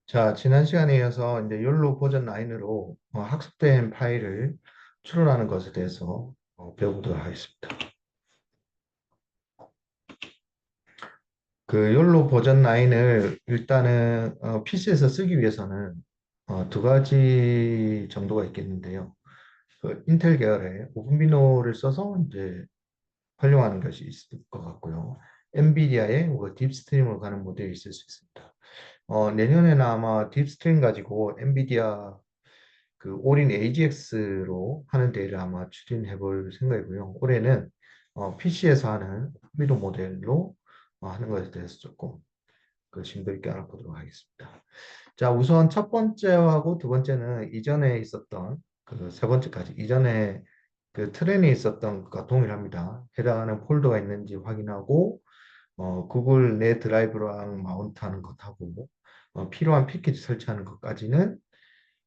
자, 지난 시간에 이어서 이제 욜로 버전 9으로 학습된 파일을 추론하는 것에 대해서 배워보도록 하겠습니다. 그 욜로 버전 9을 일단은 PC에서 쓰기 위해서는 두 가지 정도가 있겠는데요. 그 인텔 계열의 오픈비노를 써서 이제 활용하는 것이 있을 것 같고요. 엔비디아의 딥스트림으로 가는 모델이 있을 수 있습니다. 내년에는 아마 딥스트림 가지고 엔비디아 그 올인 AGX로 하는 데를 아마 추진해 볼 생각이고요. 올해는 PC에서 하는 미도 모델로 하는 것에 대해서 조금 그 심도 있게 알아보도록 하겠습니다. 자, 우선 첫 번째하고 두 번째는 이전에 있었던 그 세 번째까지 이전에 그 트렌에 있었던 것과 동일합니다. 해당하는 폴더가 있는지 확인하고 구글 내 드라이브랑 마운트하는 것하고 필요한 패키지 설치하는 것까지는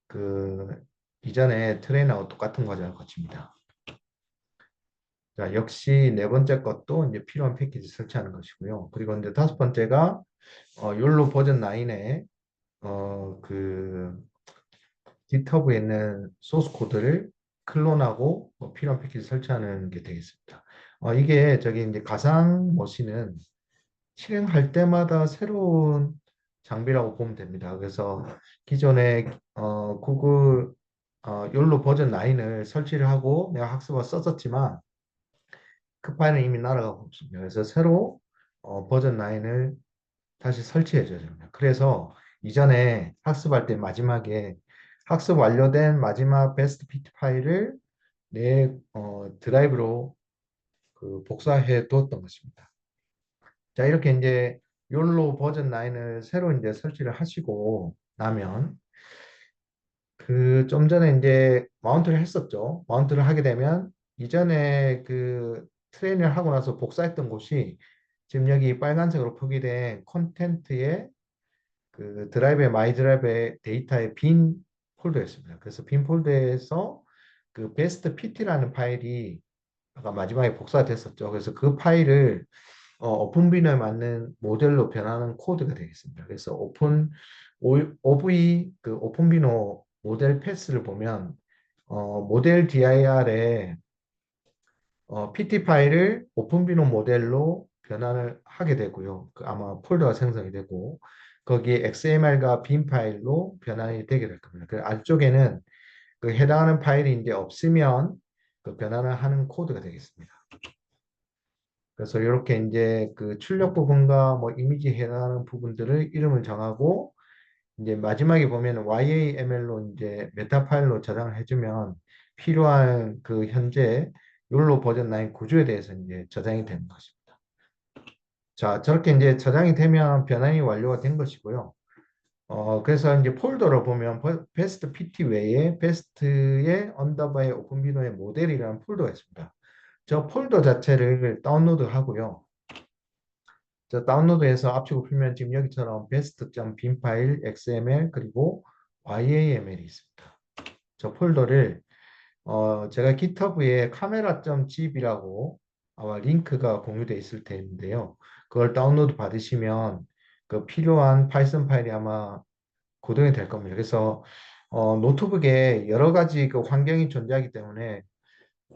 그 이전에 트레이너하고 똑같은 과정을 거칩니다. 자, 역시 네 번째 것도 이제 필요한 패키지 설치하는 것이고요. 그리고 이제 다섯 번째가 욜로 버전 9에 그 GitHub에 있는 소스 코드를 클론하고 필요한 패키지 설치하는 게 되겠습니다. 이게 저기 이제 가상 머신은 실행할 때마다 새로운 장비라고 보면 됩니다. 그래서 기존에 구글 욜로 버전 9을 설치를 하고 내가 학습을 썼었지만 그 파일은 이미 날아가고 있습니다. 그래서 새로 버전 9을 다시 설치해 줘야 됩니다. 그래서 이전에 학습할 때 마지막에 학습 완료된 마지막 베스트 피트 파일을 내 드라이브로 그 복사해 두었던 것입니다. 자, 이렇게 이제 욜로 버전 9을 새로 이제 설치를 하시고 나면 그 좀 전에 이제 마운트를 했었죠. 마운트를 하게 되면 이전에 그 트레이닝을 하고 나서 복사했던 곳이 지금 여기 빨간색으로 표기된 콘텐트의 그 드라이브의 마이 드라이브의 데이터의 빈 폴더였습니다. 그래서 빈 폴더에서 그 베스트 PT라는 파일이 아까 마지막에 복사됐었죠. 그래서 그 파일을 오픈비너에 맞는 모델로 변하는 코드가 되겠습니다. 그래서 OV 그 오픈비노 모델 패스를 보면 모델 dir에 PT 파일을 오픈비노 모델로 변환을 하게 되고요. 그 아마 폴더가 생성이 되고 거기에 XML과 빈 파일로 변환이 되게 될 겁니다. 그 안쪽에는 그 해당하는 파일이 이제 없으면 그 변환을 하는 코드가 되겠습니다. 그래서 이렇게 이제 그 출력 부분과 뭐 이미지 해당하는 부분들을 이름을 정하고 이제 마지막에 보면 YAML로 이제 메타 파일로 저장을 해주면 필요한 그 현재 욜로 버전 9 구조에 대해서 이제 저장이 되는 것입니다. 자, 저렇게 이제 저장이 되면 변환이 완료가 된 것이고요. 그래서 이제 폴더로 보면 베스트 PT 외에 베스트의 언더바의 오픈비노의 모델이라는 폴더가 있습니다. 저 폴더 자체를 다운로드 하고요. 저 다운로드해서 압축을 풀면 지금 여기처럼 best.bin 파일, XML 그리고 YAML이 있습니다. 저 폴더를 제가 GitHub에 카메라.zip이라고 아마 링크가 공유되어 있을 텐데요. 그걸 다운로드 받으시면 그 필요한 파이썬 파일이 아마 고정이 될 겁니다. 그래서 노트북에 여러 가지 그 환경이 존재하기 때문에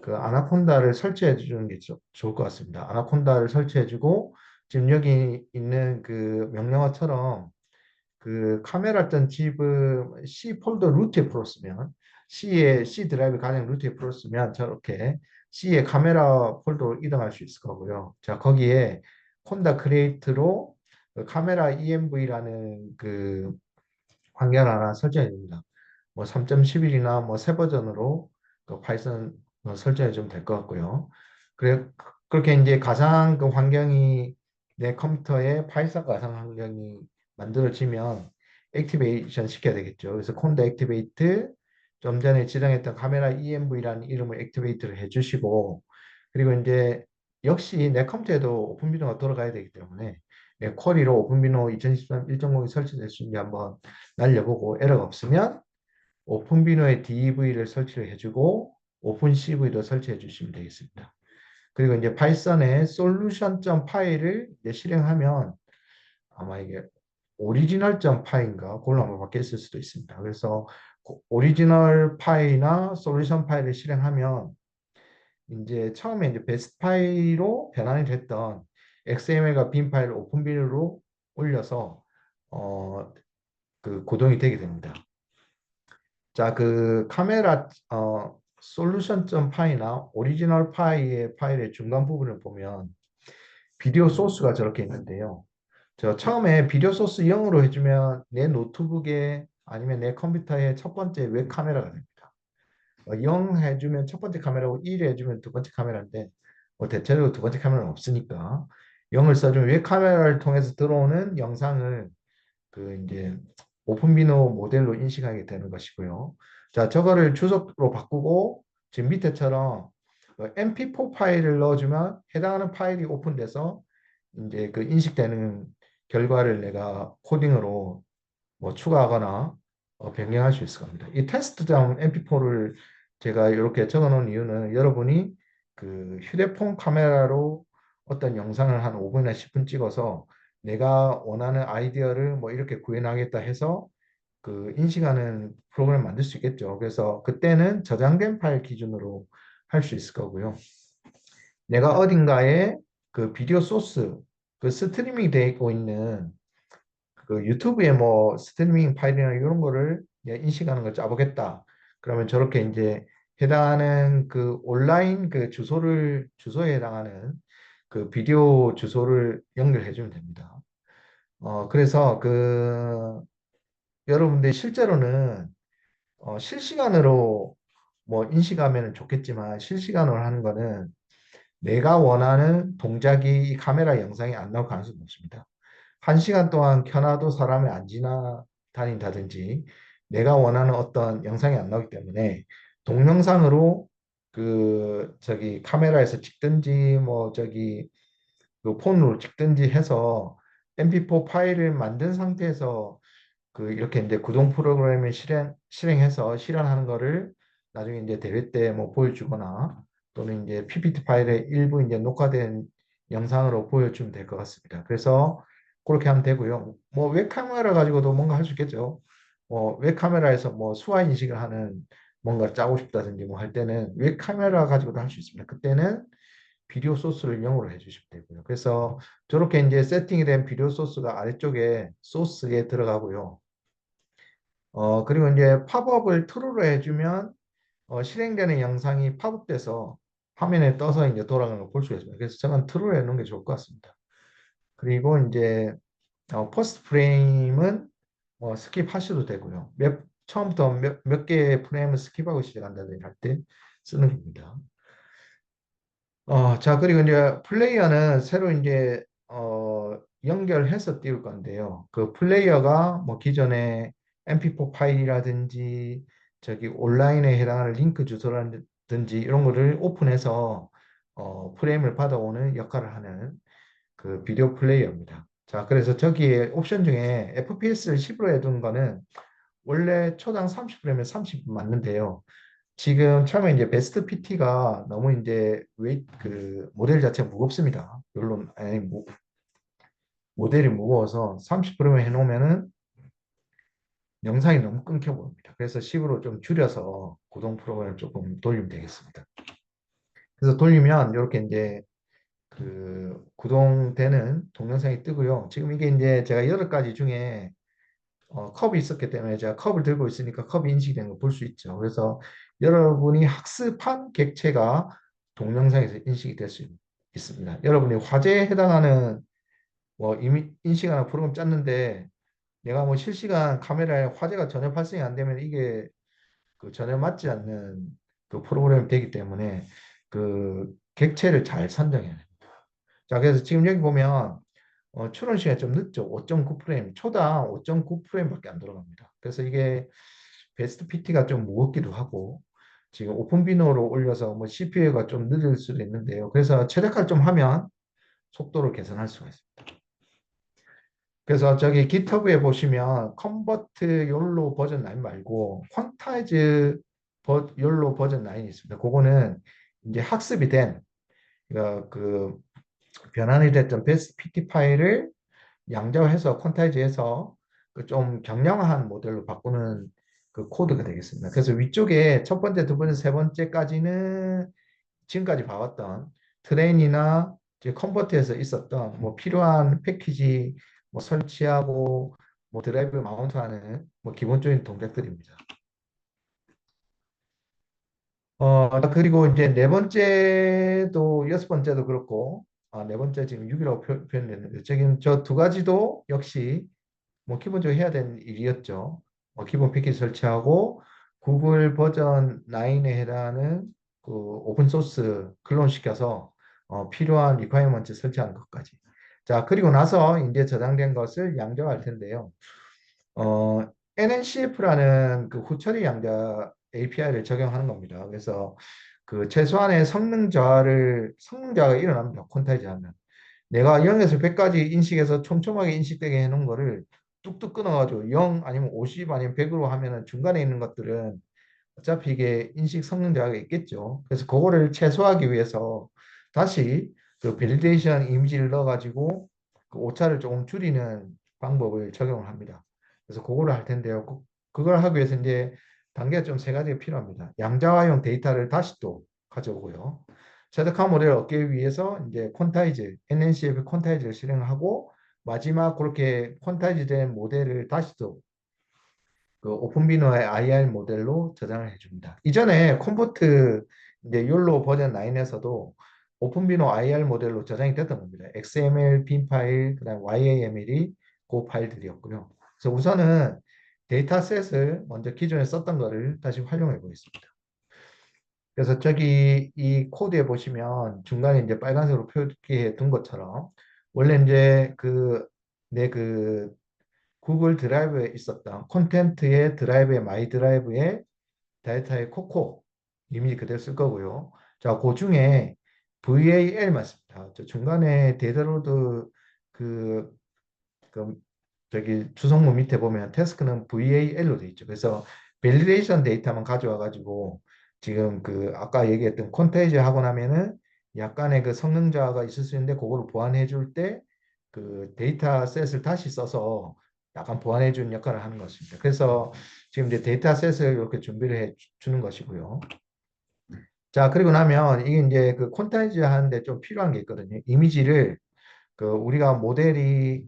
그 아나콘다를 설치해 주는 게 좋을 것 같습니다. 아나콘다를 설치해 주고 지금 여기 있는 그 명령어처럼 그 카메라.zip C 폴더 루트에 풀었으면 C 드라이브 가장 루트에 풀었으면 저렇게 C의 카메라 폴더로 이동할 수 있을 거고요. 자, 거기에 콘다 크리에이트로 그 카메라 env라는 그 환경을 하나 설정해 줍니다. 뭐 3.11이나 뭐 새 버전으로 그 파이썬 설정해 주면 될 것 같고요. 그래 그렇게 이제 가상 그 환경이 내 컴퓨터에 파이썬 가상 환경이 만들어지면 액티베이션 시켜야 되겠죠. 그래서 콘드 액티베이트 좀 전에 지정했던 카메라 env라는 이름을 액티베이트를 해주시고 그리고 이제 역시 내 컴퓨터에도 오픈비노가 돌아가야 되기 때문에 쿼리로 오픈비노 2013 1.0이 설치될 수 있는지 한번 날려보고 에러가 없으면 오픈비노에 DV를 설치를 해주고 오픈CV도 설치해 주시면 되겠습니다. 그리고 이제 파이썬에 솔루션 파일을 이제 실행하면 아마 이게 오리지널.파인가 그걸로 한번 바뀌어 있을 수도 있습니다. 그래서 오리지널 파이나 솔루션 파일을 실행하면 이제 처음에 이제 베스트 파일로 변환이 됐던 XML과 빈 파일을 오픈 빈으로 올려서 어, 그 구동이 되게 됩니다. 자, 그 카메라 솔루션 파이나 오리지널 파이의 파일의 중간 부분을 보면 비디오 소스가 저렇게 있는데요. 저 처음에 비디오 소스 0으로 해주면 내 노트북에 아니면 내 컴퓨터의 첫 번째 웹 카메라가 됩니다. 0 해주면 첫 번째 카메라고 1 해주면 두 번째 카메라인데 뭐 대체적으로 두 번째 카메라는 없으니까 0을 써주면 웹 카메라를 통해서 들어오는 영상을 그 이제 오픈비노 모델로 인식하게 되는 것이고요. 자, 저거를 주석으로 바꾸고 지금 밑에처럼 MP4 파일을 넣어주면 해당하는 파일이 오픈돼서 이제 그 인식되는 결과를 내가 코딩으로 뭐 추가하거나 변경할 수 있을 겁니다. 이 테스트장 MP4를 제가 이렇게 적어 놓은 이유는 여러분이 그 휴대폰 카메라로 어떤 영상을 한 5분이나 10분 찍어서 내가 원하는 아이디어를 뭐 이렇게 구현하겠다 해서 그 인식하는 프로그램을 만들 수 있겠죠. 그래서 그때는 저장된 파일 기준으로 할 수 있을 거고요. 내가 어딘가에 그 비디오 소스, 그 스트리밍이 되어 있고 있는 그 유튜브에 뭐 스트리밍 파일이나 이런 거를 인식하는 걸 짜보겠다. 그러면 저렇게 이제 해당하는 그 온라인 그 주소에 해당하는 그 비디오 주소를 연결해 주면 됩니다. 그래서 그 여러분들 실제로는 실시간으로 뭐 인식하면 좋겠지만 실시간으로 하는 거는 내가 원하는 동작이 이 카메라 영상에 안 나올 가능성이 높습니다. 1시간 동안 켜놔도 사람이 안 지나다닌다든지 내가 원하는 어떤 영상이 안 나오기 때문에 동영상으로 그 저기 카메라에서 찍든지 뭐 저기 그 폰으로 찍든지 해서 MP4 파일을 만든 상태에서 그 이렇게 이제 구동 프로그램을 실행해서 실현하는 거를 나중에 이제 대회 때 뭐 보여주거나 또는 이제 PPT 파일의 일부 이제 녹화된 영상으로 보여주면 될 것 같습니다. 그래서 그렇게 하면 되고요. 뭐 웹카메라 가지고도 뭔가 할 수 있겠죠. 뭐 웹카메라에서 뭐 수화 인식을 하는 뭔가를 짜고 싶다든지 뭐 할 때는 웹카메라 가지고도 할 수 있습니다. 그때는 비디오 소스를 0으로 해주시면 되고요. 그래서 저렇게 이제 세팅이 된 비디오 소스가 아래쪽에 소스에 들어가고요. 그리고 이제 팝업을 true로 해주면 실행되는 영상이 팝업돼서 화면에 떠서 이제 돌아가는 걸 볼 수가 있습니다. 그래서 저는 true로 해놓은 게 좋을 것 같습니다. 그리고 이제 퍼스트 프레임은 스킵하셔도 되고요. 처음부터 몇 개의 프레임을 스킵하고 시작한다든지 할 때 쓰는 겁니다. 자, 그리고 이제 플레이어는 새로 이제 연결해서 띄울 건데요. 그 플레이어가 뭐 기존에 MP4 파일이라든지 저기 온라인에 해당하는 링크 주소라든지 이런 거를 오픈해서 프레임을 받아오는 역할을 하는 그 비디오 플레이어입니다. 자, 그래서 저기에 옵션 중에 FPS를 10으로 해둔 거는 원래 초당 30프레임에 30 맞는데요. 지금 처음에 이제 베스트 PT가 너무 이제 그 모델 자체가 무겁습니다. 물론 아니 모델이 무거워서 30프레임 해놓으면은 영상이 너무 끊겨 보입니다. 그래서 10으로 좀 줄여서 구동 프로그램을 조금 돌리면 되겠습니다. 그래서 돌리면 이렇게 이제 그 구동되는 동영상이 뜨고요. 지금 이게 이제 제가 8가지 중에 컵이 있었기 때문에 제가 컵을 들고 있으니까 컵이 인식되는 걸 볼 수 있죠. 그래서 여러분이 학습한 객체가 동영상에서 인식이 될 수 있습니다. 여러분이 화제에 해당하는 뭐 이미 인식하는 프로그램 짰는데 내가 뭐 실시간 카메라에 화제가 전혀 발생이 안 되면 이게 그 전혀 맞지 않는 그 프로그램이 되기 때문에 그 객체를 잘 선정해야 됩니다. 자, 그래서 지금 여기 보면 출원 시간이 좀 늦죠. 5.9프레임, 초당 5.9프레임밖에 안 들어갑니다. 그래서 이게 베스트 PT가 좀 무겁기도 하고 지금 오픈 비노로 올려서 뭐 CPU가 좀 늦을 수도 있는데요. 그래서 최적화를 좀 하면 속도를 개선할 수가 있습니다. 그래서 저기 GitHub에 보시면 컨버트 욜로 버전 9 말고 퀀타이즈 욜로 버전 9이 있습니다. 그거는 이제 학습이 된 그 변환이 됐던 베스트 PT 파일을 양자화해서 콘타이즈해서 그 좀 경량화한 모델로 바꾸는 그 코드가 되겠습니다. 그래서 위쪽에 첫 번째, 두 번째, 세 번째까지는 지금까지 봐왔던 트레인이나 이제 컨버트에서 있었던 뭐 필요한 패키지 뭐 설치하고 뭐 드라이브 마운트하는 뭐 기본적인 동작들입니다. 그리고 이제 네 번째도 여섯 번째도 그렇고 네 번째 지금 6이라고 표현했는데 지금 저 두 가지도 역시 뭐 기본적으로 해야 되는 일이었죠. 기본 패키지 설치하고 구글 버전 9에 해당하는 그 오픈 소스 클론 시켜서 필요한 리퀘어먼트 설치하는 것까지. 자, 그리고 나서 이제 저장된 것을 양자할 텐데요. 어, NNCF라는 그 후처리 양자 API를 적용하는 겁니다. 그래서 그 최소한의 성능 저하가 일어납니다. 콘타이즈 하면. 내가 0에서 100까지 인식해서 촘촘하게 인식되게 해놓은 거를 뚝뚝 끊어가지고 0 아니면 50 아니면 100으로 하면은 중간에 있는 것들은 어차피 이게 인식 성능 저하가 있겠죠. 그래서 그거를 최소화하기 위해서 다시 그 밸리데이션 이미지를 넣어가지고 그 오차를 조금 줄이는 방법을 적용을 합니다. 그래서 그거를 할 텐데요. 그걸 하기 위해서 이제 단계가 좀 세 가지가 필요합니다. 양자화용 데이터를 다시 또 가져오고요. 최적화 모델을 얻기 위해서 이제 콘타이즈, NNCF 콘타이즈를 실행하고 마지막 그렇게 콘타이즈 된 모델을 다시 또 그 오픈비노의 IR 모델로 저장을 해줍니다. 이전에 콤포트 이제 욜로 버전 9에서도 오픈비노 IR 모델로 저장이 됐던 겁니다. XML 빈 파일, 그다음 YAML이 그 파일들이었고요. 그래서 우선은 데이터셋을 먼저 기존에 썼던 거를 다시 활용해 보겠습니다. 그래서 저기 이 코드에 보시면 중간에 이제 빨간색으로 표기해 둔 것처럼 원래 이제 내 구글 드라이브에 있었던 콘텐트의 드라이브의 마이 드라이브의 데이터의 코코 이미지 그대로 쓸 거고요. 자, 그 중에 VAL만 씁니다. 저 중간에 데이터로드 그, 그 저기 주성문 밑에 보면 태스크는 VAL로 돼 있죠. 그래서 밸리데이션 데이터만 가져와 가지고 지금 그 아까 얘기했던 콘테이지 하고 나면은 약간의 그 성능 저하가 있을 수 있는데 그거를 보완해 줄 때 그 데이터셋을 다시 써서 약간 보완해 주는 역할을 하는 것입니다. 그래서 지금 이제 데이터셋을 이렇게 준비를 해 주는 것이고요. 자, 그리고 나면 이게 이제 그 콘테이지 하는데 좀 필요한 게 있거든요. 이미지를 그 우리가 모델이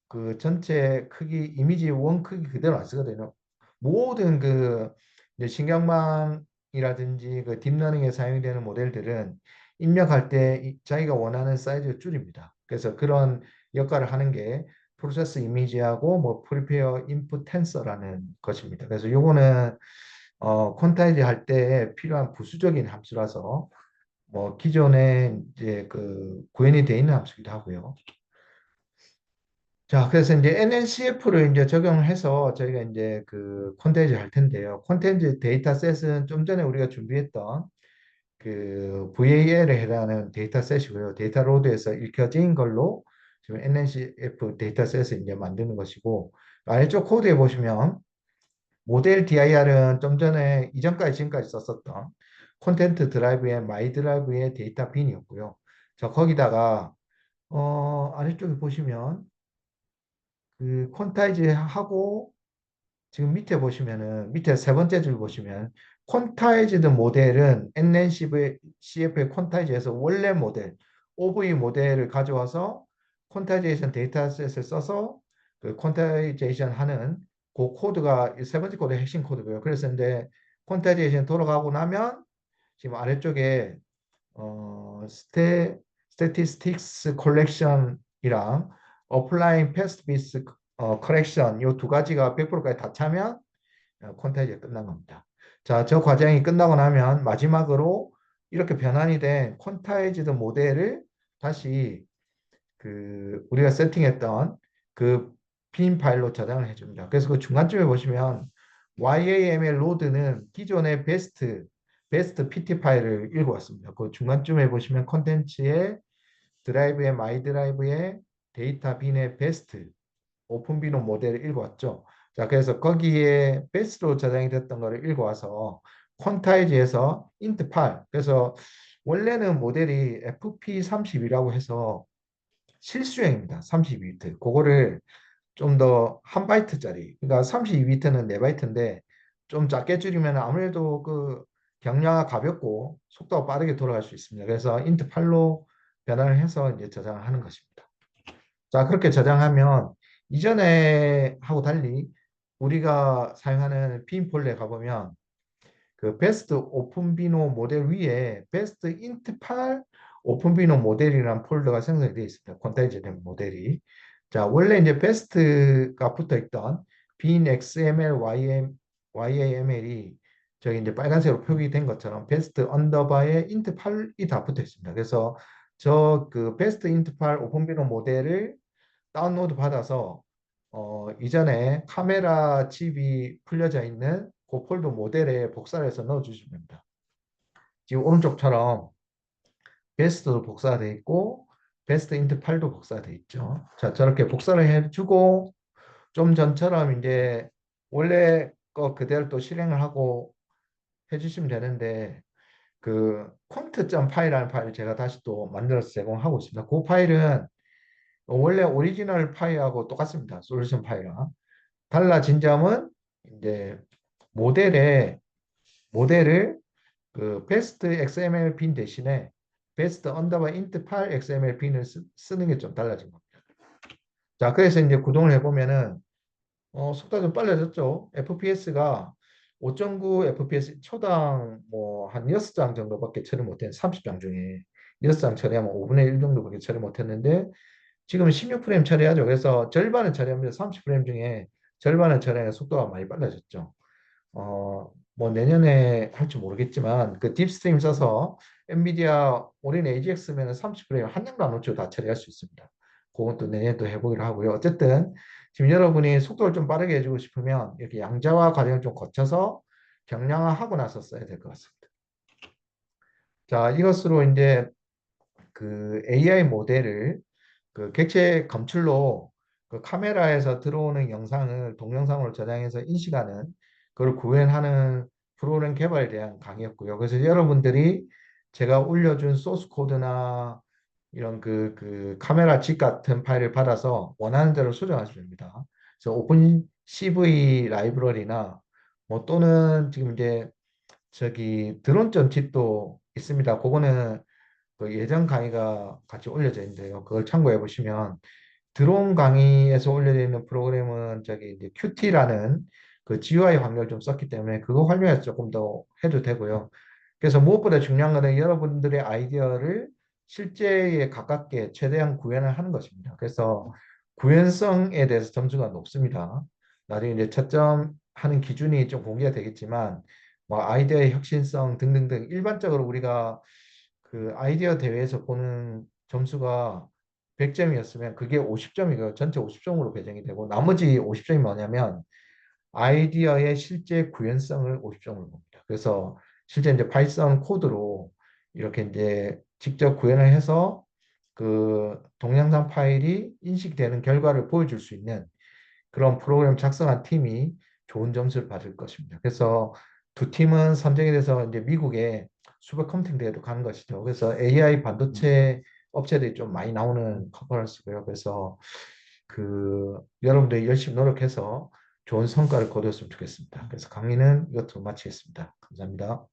그 전체 크기 이미지 원 크기 그대로 안 쓰거든요. 모든 그 이제 신경망이라든지 그 딥러닝에 사용되는 모델들은 입력할 때 자기가 원하는 사이즈를 줄입니다. 그래서 그런 역할을 하는 게 프로세스 이미지하고 뭐 프리페어 인풋 텐서라는 것입니다. 그래서 요거는 콘타이즈 할 때 필요한 부수적인 함수라서 뭐 기존에 이제 그 구현이 되어 있는 함수기도 하고요. 자, 그래서 이제 NNCF를 이제 적용해서 저희가 이제 그 콘텐츠 할 텐데요. 콘텐츠 데이터셋은 좀 전에 우리가 준비했던 그 VAL에 해당하는 데이터셋이고요. 데이터 로드에서 읽혀진 걸로 지금 NNCF 데이터셋을 이제 만드는 것이고 아래쪽 코드에 보시면 모델 DIR은 좀 전에 이전까지 지금까지 썼었던 콘텐트 드라이브의 마이 드라이브의 데이터 빈이었고요. 자, 거기다가 아래쪽에 보시면 그 콘타이즈 하고 지금 밑에 보시면은 밑에 세 번째 줄 보시면 콘타이즈드 모델은 NNCF의 콘타이즈에서 원래 모델 OV 모델을 가져와서 콘타이제이션 데이터셋을 써서 그 콘타이제이션 하는 그 코드가 세 번째 코드 핵심 코드고요. 그래서 이제 콘타이제이션 돌아가고 나면 지금 아래쪽에 스태티스틱스 컬렉션이랑 어플라잉 패스트 비스 커렉션 이 두 가지가 100%까지 다 차면 콘텐츠가 끝난 겁니다. 자, 저 과정이 끝나고 나면 마지막으로 이렇게 변환이 된 콘타이즈드 모델을 다시 그 우리가 세팅했던 그 빈 파일로 저장을 해줍니다. 그래서 그 중간쯤에 보시면 YAML 로드는 기존의 베스트 PT 파일을 읽어왔습니다. 그 중간쯤에 보시면 콘텐츠의 드라이브의 마이 드라이브의 데이터 빈의 베스트 오픈 비노 모델을 읽어왔죠. 자, 그래서 거기에 베스트로 저장이 됐던 거를 읽어와서 콘타이즈에서 int 8 그래서 원래는 모델이 FP30이라고 해서 실수형입니다. 32비트. 그거를 좀 더 한 바이트짜리. 그러니까 32비트는 4바이트인데 좀 작게 줄이면 아무래도 그 경량화 가볍고 속도가 빠르게 돌아갈 수 있습니다. 그래서 int 8로 변환을 해서 이제 저장을 하는 것입니다. 자, 그렇게 저장하면 이전에 하고 달리 우리가 사용하는 빈 폴더에 가보면 그 베스트 오픈비노 모델 위에 베스트 인트 8 오픈비노 모델이라는 폴더가 생성이 되어 있습니다. 콘테이저된 모델이. 자, 원래 이제 베스트가 붙어 있던 빈 XML YAML이 저기 이제 빨간색으로 표기된 것처럼 베스트 언더바에 인트 8이 다 붙어 있습니다. 그래서 저 그 베스트 인트 8 오픈비노 모델을 다운로드 받아서 이전에 카메라 칩이 풀려져 있는 그 폴더 모델에 복사를 해서 넣어주시면 됩니다. 지금 오른쪽처럼 베스트도 복사가 되어 있고 베스트 인트 8도 복사가 되어 있죠. 자, 저렇게 복사를 해주고 좀 전처럼 이제 원래 거 그대로 또 실행을 하고 해주시면 되는데 그 콘트.py라는 파일을 제가 다시 또 만들어서 제공하고 있습니다. 그 파일은 원래 오리지널 파일하고 똑같습니다. 솔루션 파일랑. 달라진 점은 이제 모델에 모델을 그 베스트 XML 빈 대신에 베스트 언더바 인트 8 XML 빈을 쓰는 게 좀 달라진 겁니다. 자, 그래서 이제 구동을 해보면은 속도가 좀 빨라졌죠. FPS가 5.9 FPS 초당 뭐 한 6장 정도밖에 처리 못했는데 30장 중에 6장 처리하면 5분의 1 정도밖에 처리 못했는데 지금은 16프레임 처리하죠. 그래서 절반은 처리합니다. 30프레임 중에 절반은 처리하는 속도가 많이 빨라졌죠. 뭐 내년에 할지 모르겠지만 그 딥스트림 써서 엔비디아 올인 AGX면 30프레임 한 장도 안 놓치고 다 처리할 수 있습니다. 그건 또 내년에 또 해보기로 하고요. 어쨌든 지금 여러분이 속도를 좀 빠르게 해주고 싶으면 이렇게 양자화 과정을 좀 거쳐서 경량화하고 나서 써야 될 것 같습니다. 자, 이것으로 이제 그 AI 모델을 그 객체 검출로 그 카메라에서 들어오는 영상을 동영상으로 저장해서 인식하는 그걸 구현하는 프로그램 개발에 대한 강의였고요. 그래서 여러분들이 제가 올려준 소스 코드나 이런 그 카메라 집 같은 파일을 받아서 원하는 대로 수정하시면 됩니다. 그래서 오픈 CV 라이브러리나 뭐 또는 지금 이제 저기 드론.점 팁도 있습니다. 그거는 그 예전 강의가 같이 올려져 있는데요. 그걸 참고해 보시면 드론 강의에서 올려져 있는 프로그램은 저기 이제 Qt라는 그 GUI 환경을 좀 썼기 때문에 그거 활용해서 조금 더 해도 되고요. 그래서 무엇보다 중요한 것은 여러분들의 아이디어를 실제에 가깝게 최대한 구현을 하는 것입니다. 그래서 구현성에 대해서 점수가 높습니다. 나중에 이제 채점 하는 기준이 좀 공개가 되겠지만 뭐 아이디어의 혁신성 등등등 일반적으로 우리가 그 아이디어 대회에서 보는 점수가 100점이었으면 그게 50점이고요. 전체 50점으로 배정이 되고 나머지 50점이 뭐냐면 아이디어의 실제 구현성을 50점을 봅니다. 그래서 실제 이제 파이썬 코드로 이렇게 이제 직접 구현을 해서 그 동영상 파일이 인식되는 결과를 보여줄 수 있는 그런 프로그램 작성한 팀이 좋은 점수를 받을 것입니다. 그래서 두 팀은 선정이 돼서 이제 미국의 슈퍼 컴퓨팅 대회도 가는 것이죠. 그래서 AI 반도체 업체들이 좀 많이 나오는 컨퍼런스고요. 그래서 그 여러분들이 열심히 노력해서 좋은 성과를 거두었으면 좋겠습니다. 그래서 강의는 이것으로 마치겠습니다. 감사합니다.